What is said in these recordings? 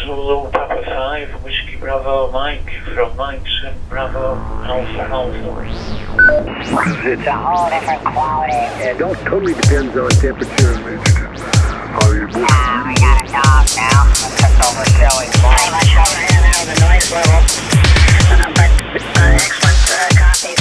Zulu Papa 5, Whiskey Bravo Mike from Mike Bravo Alpha Alpha. It's a whole different quality. It totally depends on temperature and how you move. We got a dog now. Let's just overkill him. Pretty much over here now, the noise level. But excellent copy.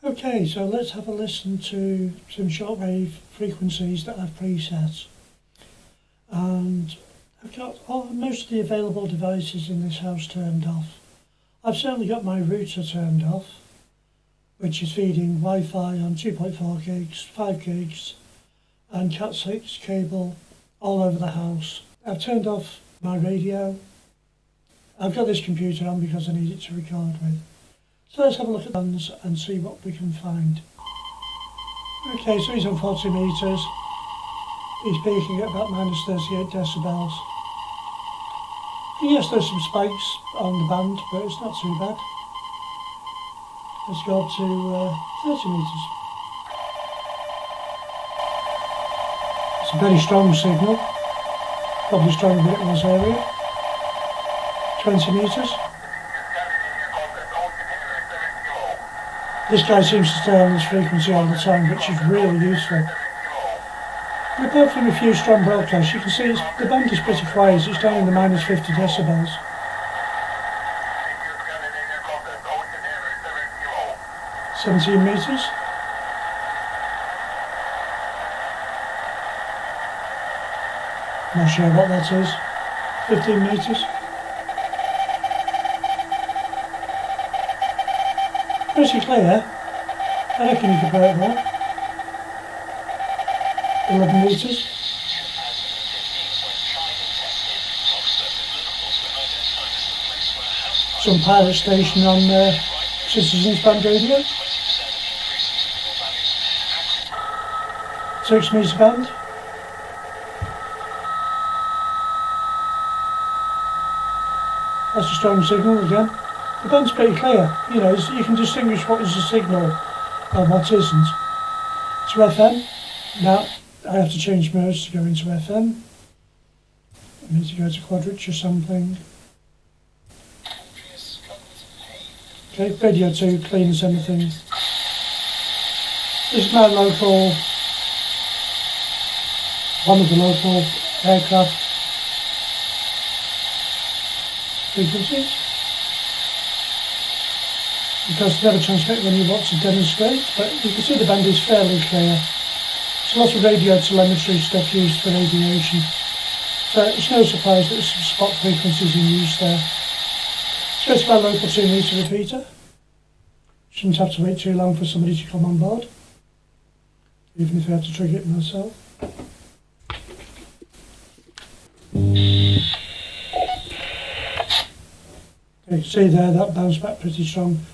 Okay, so let's have a listen to some shortwave frequencies that I've preset. And I've got most of the available devices in this house turned off. I've certainly got my router turned off, which is feeding Wi-Fi on 2.4 gigs, 5 gigs, and Cat6 cable all over the house. I've turned off my radio. I've got this computer on because I need it to record with. So let's have a look at bands and see what we can find. Okay, so he's on 40 metres. He's peaking at about minus 38 decibels. Yes, there's some spikes on the band, but it's not too bad. Let's go up to 30 metres. It's a very strong signal, probably stronger than it was earlier. 20 metres. This guy seems to stay on this frequency all the time, which is really useful. And apart from a few strong broadcasts, you can see the band is pretty quiet. It's down in the minus 50 decibels. "17 metres. Not sure what that is. 15 metres. Pretty clear. I reckon you could put it there. 11 metres. Some pirate station on Citizens Band Radio. 6 metre band. That's a strong signal again. The band's pretty clear, you know, you can distinguish what is a signal and what isn't. To FM, now I have to change modes to go into FM. I need to go to quadrature sampling. Okay, radio 2, clean as anything. This is my local, one of the local aircraft frequencies. Because they never transmit when you want to demonstrate, but you can see the band is fairly clear. There's a lot of radio telemetry stuff used for aviation, so it's no surprise that there's some spot frequencies in use there. So it's my local 2 metre repeater. Shouldn't have to wait too long for somebody to come on board, even if I had to trigger it myself. You can see there that bounced back pretty strong.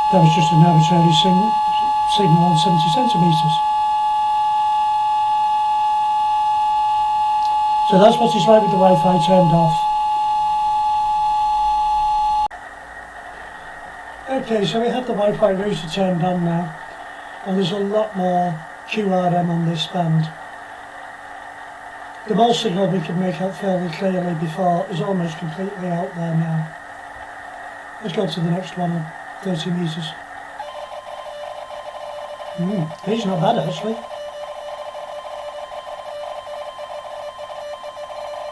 That was just an arbitrary signal on 70 centimetres. So that's what it's like with the Wi-Fi turned off. Okay, so we have the Wi-Fi router turned on now, and there's a lot more QRM on this band. The more signal we could make out fairly clearly before is almost completely out there now. Let's go to the next one at 30 metres. He's not bad actually.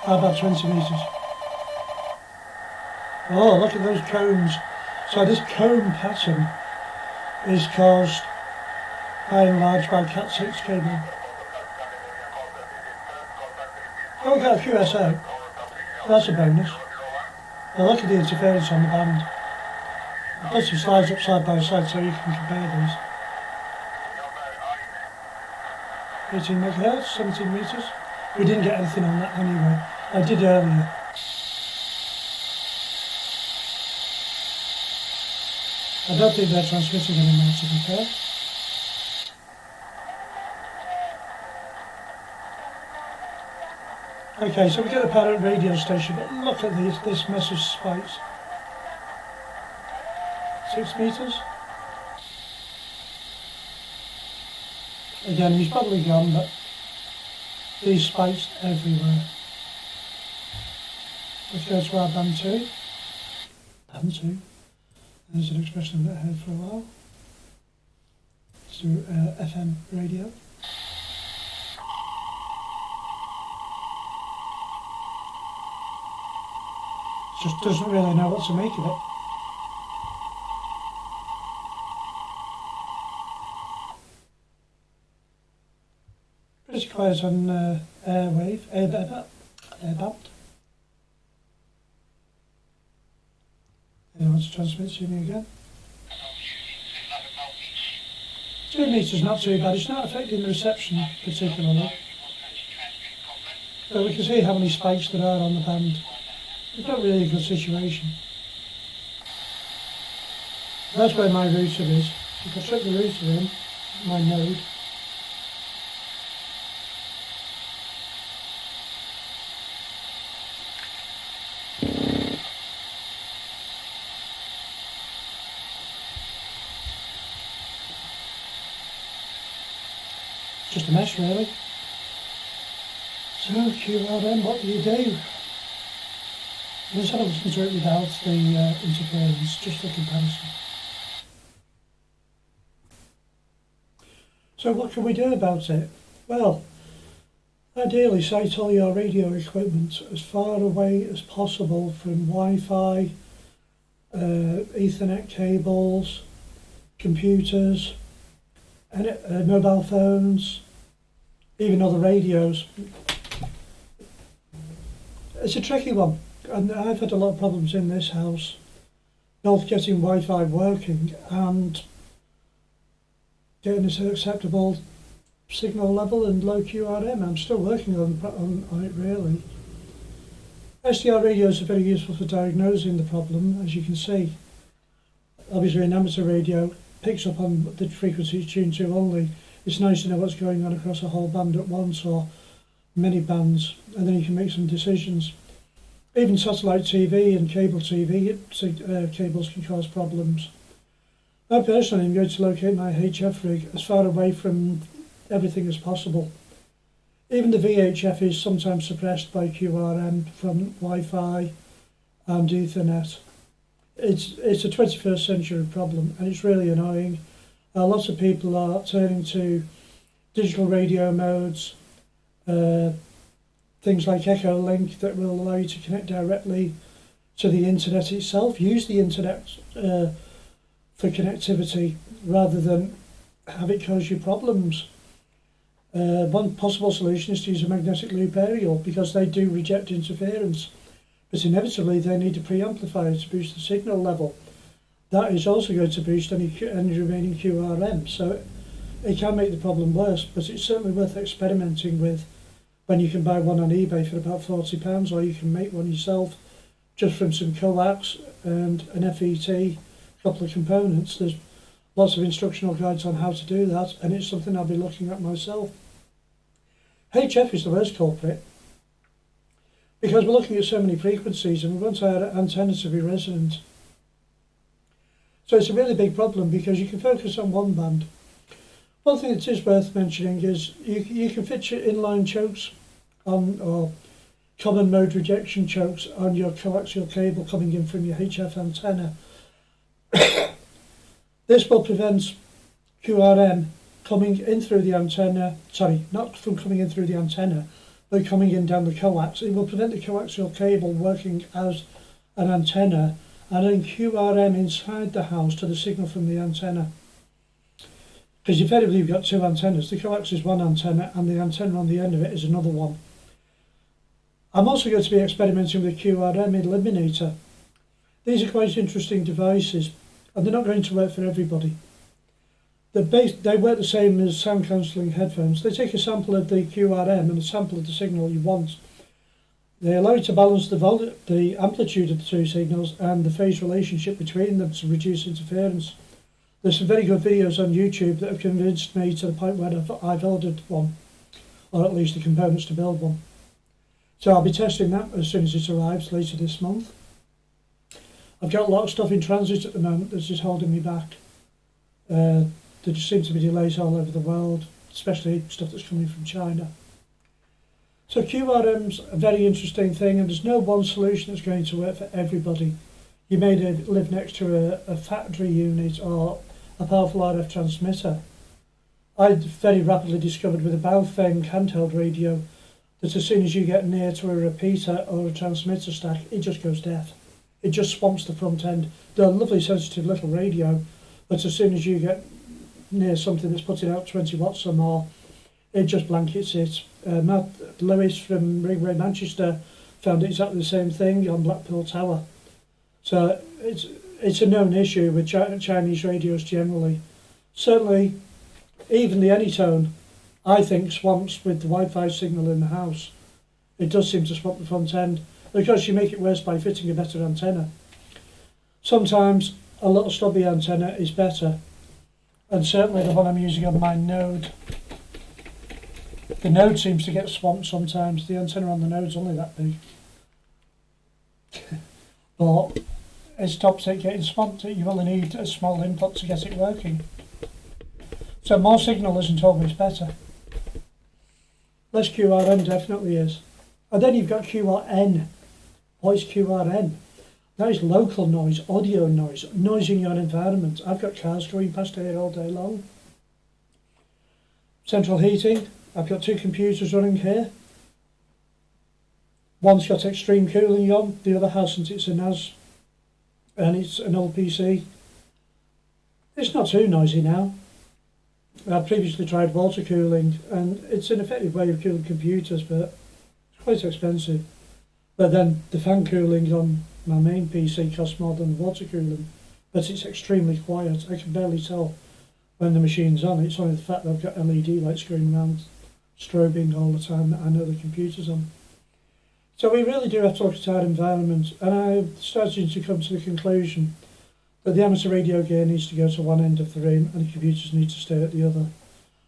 How about 20 metres? Oh, look at those cones. So this cone pattern is caused by and large by Cat6 cable. Oh, we've got a QSO. That's a bonus. Now look at the interference on the band. I'll put some slides up side by side so you can compare these. 18 megahertz, 17 meters. We didn't get anything on that anyway. I did earlier. I don't think they're transmitting anymore, to be fair. Okay, so we get the parent radio station, but look at this massive spikes. 6 meters. Again, he's probably gone, but these spikes everywhere. Let's go to our band 2. Band 2. There's an expression that I heard for a while. It's through FM radio. Just doesn't really know what to make of it. Pretty quiet on airwave, airband. Anyone wants to transmit to me again? 2 meters, not too bad. It's not affecting the reception particularly. But we can see how many spikes there are on the band. It's not really a good situation. That's where my router is. If I check the router in, my node. Just a mess really. So QRM, what do you do? Let's have a listen to it without the interference, just for comparison. So what can we do about it? Well, ideally site all your radio equipment as far away as possible from Wi-Fi, Ethernet cables, computers, and mobile phones, even other radios. It's a tricky one, and I've had a lot of problems in this house, both getting Wi-Fi working and getting an acceptable signal level and low QRM. I'm still working on it really. SDR radios are very useful for diagnosing the problem, as you can see. Obviously an amateur radio picks up on the frequency it's tuned to only. It's nice to know what's going on across a whole band at once or many bands, and then you can make some decisions. Even satellite TV and cable TV cables can cause problems. I personally am going to locate my HF rig as far away from everything as possible. Even the VHF is sometimes suppressed by QRM from Wi-Fi and Ethernet. It's a 21st century problem, and it's really annoying. Lots of people are turning to digital radio modes, things like Echo Link that will allow you to connect directly to the internet itself. Use the internet for connectivity rather than have it cause you problems. One possible solution is to use a magnetic loop aerial because they do reject interference, but inevitably they need a preamplifier to boost the signal level. That is also going to boost any remaining QRM, so it can make the problem worse, but it's certainly worth experimenting with when you can buy one on eBay for about £40, or you can make one yourself just from some coax and an FET, a couple of components. There's lots of instructional guides on how to do that, and it's something I'll be looking at myself. HF is the worst culprit because we're looking at so many frequencies and we want our antenna to be resonant. So it's a really big problem because you can focus on one band. One thing that is worth mentioning is you can fit your inline chokes on, or common mode rejection chokes on your coaxial cable coming in from your HF antenna. This will prevent QRM coming in through the antenna, sorry, not from coming in through the antenna, but coming in down the coax. It will prevent the coaxial cable working as an antenna and then QRM inside the house to the signal from the antenna. Because effectively you've got two antennas. The coax is one antenna and the antenna on the end of it is another one. I'm also going to be experimenting with a QRM eliminator. These are quite interesting devices and they're not going to work for everybody. They work the same as sound cancelling headphones. They take a sample of the QRM and a sample of the signal you want. They allow you to balance the amplitude of the two signals and the phase relationship between them to reduce interference. There's some very good videos on YouTube that have convinced me to the point where I've ordered one, or at least the components to build one. So I'll be testing that as soon as it arrives later this month. I've got a lot of stuff in transit at the moment that's just holding me back. There just seem to be delays all over the world, especially stuff that's coming from China. So QRM's a very interesting thing, and there's no one solution that's going to work for everybody. You may live next to a factory unit or a powerful RF transmitter. I very rapidly discovered with a Baofeng handheld radio that as soon as you get near to a repeater or a transmitter stack, it just goes deaf. It just swamps the front end. They're a lovely sensitive little radio, but as soon as you get near something that's putting out 20 watts or more, it just blankets it. Matt Lewis from Ringway Manchester found exactly the same thing on Blackpool Tower. So it's a known issue with Chinese radios generally. Certainly, even the Anytone, I think, swamps with the Wi-Fi signal in the house. It does seem to swamp the front end. Of course, you make it worse by fitting a better antenna. Sometimes a little stubby antenna is better, and certainly the one I'm using on my Node. The Node seems to get swamped sometimes. The antenna on the Node's only that big. But it stops it getting swamped. You only need a small input to get it working. So more signal isn't always better. Less QRM definitely is. And then you've got QRN. What is QRN? That is local noise, audio noise, noise in your environment. I've got cars going past here all day long. Central heating. I've got two computers running here. One's got extreme cooling on, the other hasn't. It's a NAS and it's an old PC. It's not too noisy now. I've previously tried water cooling, and it's an effective way of cooling computers, but it's quite expensive. But then the fan cooling on my main PC costs more than the water cooling, but it's extremely quiet. I can barely tell when the machine's on. It's only the fact that I've got LED lights going around strobing all the time that I know the computer's on. So we really do have to look at our environment, and I'm starting to come to the conclusion that the amateur radio gear needs to go to one end of the room and the computers need to stay at the other.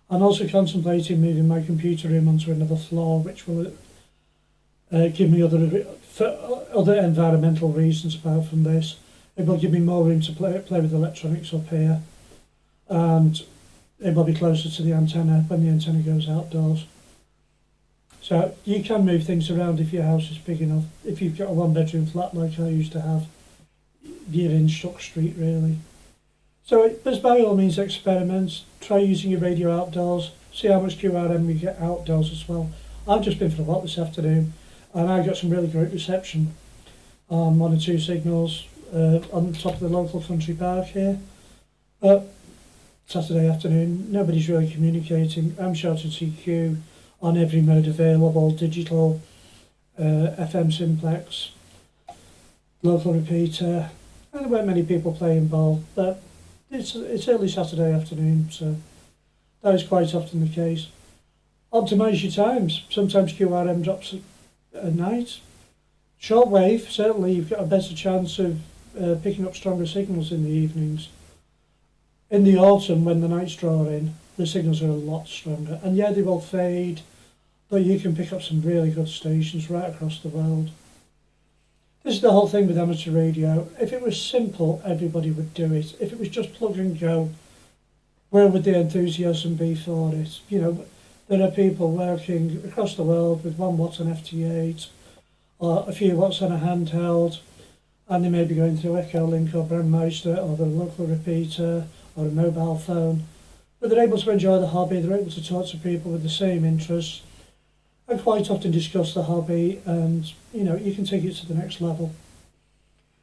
I'm also contemplating moving my computer room onto another floor, which will give me other environmental reasons apart from this. It will give me more room to play with electronics up here, and it will be closer to the antenna when the antenna goes outdoors. So you can move things around if your house is big enough. If you've got a one-bedroom flat like I used to have, you're in Stock Street really. So there's by all means experiments. Try using your radio outdoors. See how much QRM you get outdoors as well. I've just been for a walk this afternoon, and I got some really great reception on one or two signals on the top of the local country park here. Saturday afternoon, nobody's really communicating. I'm shouting CQ on every mode available, digital, FM simplex, local repeater, and there weren't many people playing ball, but it's early Saturday afternoon, so that is quite often the case. Optimise your times. Sometimes QRM drops at night. Shortwave, certainly you've got a better chance of picking up stronger signals in the evenings. In the autumn, when the nights draw in, the signals are a lot stronger. And yeah, they will fade, but you can pick up some really good stations right across the world. This is the whole thing with amateur radio. If it was simple, everybody would do it. If it was just plug and go, where would the enthusiasm be for it? You know, there are people working across the world with 1 watt on FT8, or a few watts on a handheld, and they may be going through Echolink or Brandmeister or the local repeater or a mobile phone. But they're able to enjoy the hobby, they're able to talk to people with the same interests, and quite often discuss the hobby, and you know, you can take it to the next level.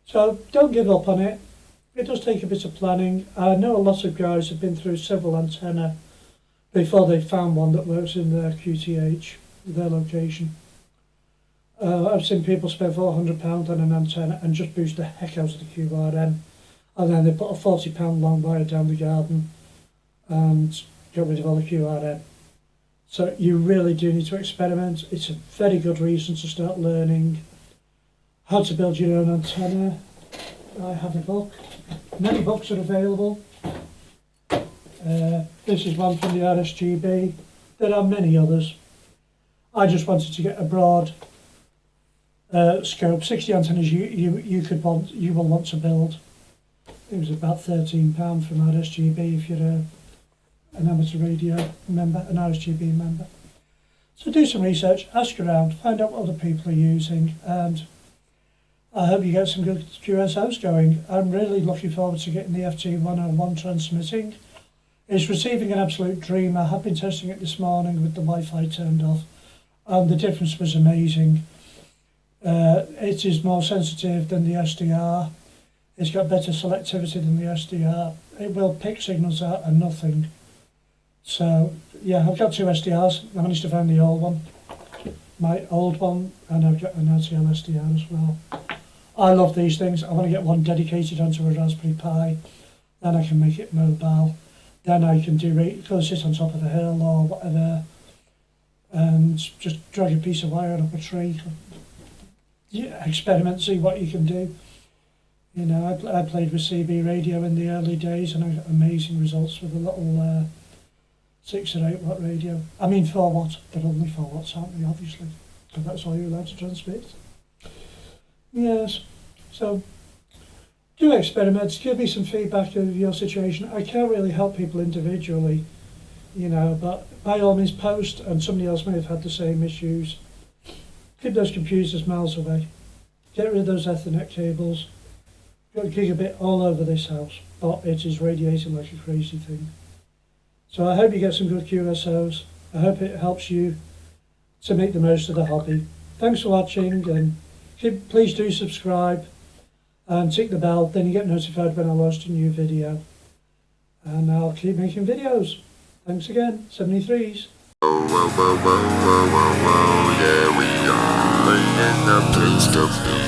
So don't give up on it. It does take a bit of planning. I know a lot of guys have been through several antennae before they found one that works in their QTH, their location. I've seen people spend £400 on an antenna and just boost the heck out of the QRM, and then they put a £40 long wire down the garden and got rid of all the QRM. So you really do need to experiment. It's a very good reason to start learning how to build your own antenna. I have a book. Many books are available. This is one from the RSGB. There are many others. I just wanted to get a broad scope. 60 antennas you will want to build. It was about £13 from RSGB if you're an amateur radio member, an RSGB member. So do some research, ask around, find out what other people are using, and I hope you get some good QSOs going. I'm really looking forward to getting the FT101 transmitting. It's receiving an absolute dream. I have been testing it this morning with the Wi-Fi turned off, and the difference was amazing. It is more sensitive than the SDR. It's got better selectivity than the SDR. It will pick signals out of nothing. So yeah, I've got two SDRs. I managed to find the old one, my old one, and I've got an RTL SDR as well. I love these things. I want to get one dedicated onto a Raspberry Pi. Then I can make it mobile. Then I can go sit on top of a hill or whatever, and just drag a piece of wire up a tree. Yeah, experiment, see what you can do. You know, I played with CB radio in the early days, and I got amazing results with a little 6 or 8 watt radio. I mean 4 watt, they're only 4 watts, aren't they, obviously, because that's all you're allowed to transmit. Yes, so do experiments, give me some feedback of your situation. I can't really help people individually, you know, but by all means post, and somebody else may have had the same issues. Keep those computers miles away. Get rid of those Ethernet cables. Got a gigabit all over this house, but it is radiating like a crazy thing. So I hope you get some good QSOs. I hope it helps you to make the most of the hobby. Thanks for watching, and please do subscribe and tick the bell, then you get notified when I launch a new video. And I'll keep making videos. Thanks again, 73s. Whoa, whoa, whoa, whoa, whoa, whoa, whoa, yeah, we are playing the place to